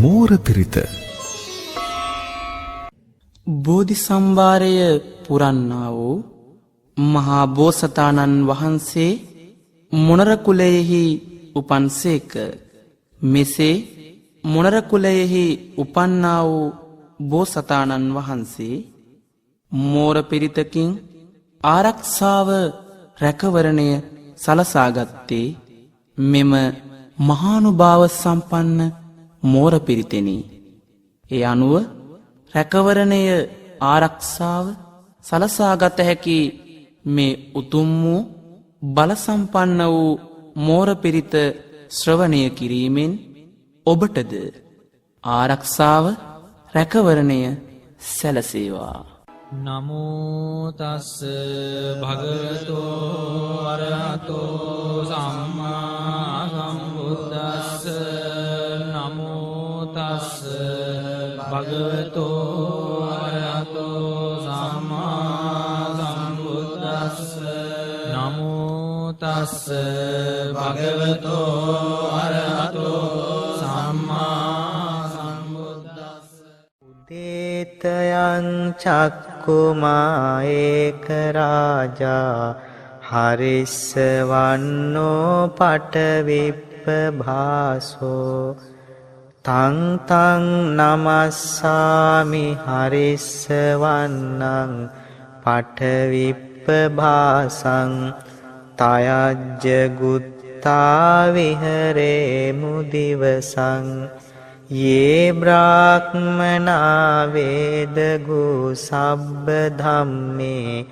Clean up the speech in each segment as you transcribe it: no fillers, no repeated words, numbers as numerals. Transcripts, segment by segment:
මෝර පිරිත. බෝධි සම්භාරය පුරන්නා වූ මහා බෝසතාණන් වහන්සේ මොණර කුලයෙහි උපන්සේක. මෙසේ මොණර කුලයෙහි උපන්නා වූ බෝසතාණන් වහන්සේ මෝර පිරිතකින් ආරක්ෂාව රැකවරණය සලසාගත්තේ මෙම මහානුභාව සම්පන්න මෝර පිරිතෙනි. ඒ අනුව රැකවරණය ආරක්ෂාව සලසාගත හැකි මේ උතුම් වූ බලසම්පන්න වූ මෝර පිරිත ශ්‍රවණය කිරීමෙන් ඔබටද ආරක්ෂාව රැකවරණය සැලසේවා. නමෝ තස්ස භගවතෝ අරහතෝ සම්මා සම්බුද්දස්ස. නමෝ තස්ස භගවතෝ අරහතෝ සම්මා සම්බුද්දස්ස. නමෝ තස්ස භගවතෝ අරහතෝ සම්මා සම්බුද්දස්ස. දේතයං චක්කුමා ඒක රාජා හරිස්සවන්නෝ පටවිප්ප භාසෝ. තං තං නමස්සාමි හරිස්සවන්නං පටවිප්ප භාසං. තයජ්ජ ගුත්තා විහරේ මුදිවසං. යේ බ්‍රාහ්මනා වේදගු සබ්බ ධම්මේ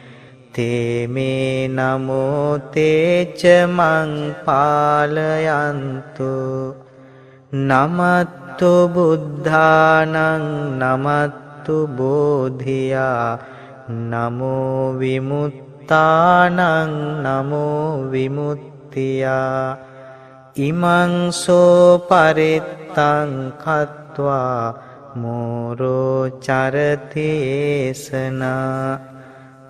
තේමේ නමෝ තේච මං පාලයන්තු. නමත්තු බුද්ධානං නමත්තු බෝධියා නමෝ විමුත්තානං නමෝ විමුත්තියා. ඉමං සෝ පරිත්තං කତ୍වා මෝරෝ චරතේසනා.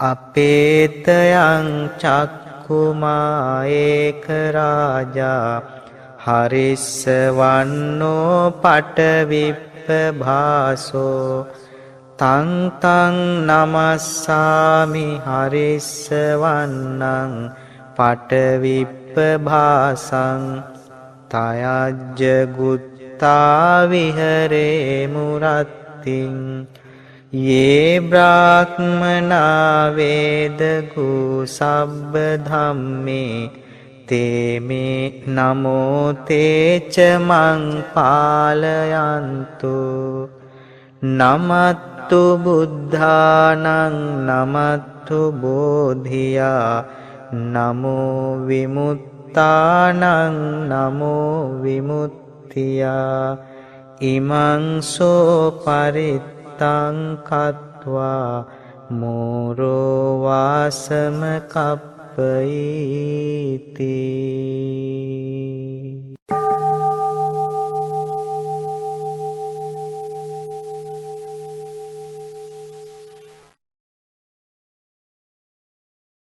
අපේතයං චක්කුමා ඒක රාජා හරිස්සවන්නෝ පටවිප්ප භාසෝ. තං තං නමස්සාමි හරිස්සවන්නං පටවිප්ප භාසං. තයජ්ජ ගුත්තා විහරේ මුරත්තිං. යේ බ්‍රාහ්මනා වේදගු සබ්බ ධම්මේ තේමේ නමෝ තේච මං පාලයන්තු. නමත්තු බුද්ධානං නමත්තු බෝධියා නමෝ විමුත්තානං නමෝ විමුත්තියා. ඉමං සෝ පරිත්තං කତ୍වා මෝරෝ වාසම කප්පයිති.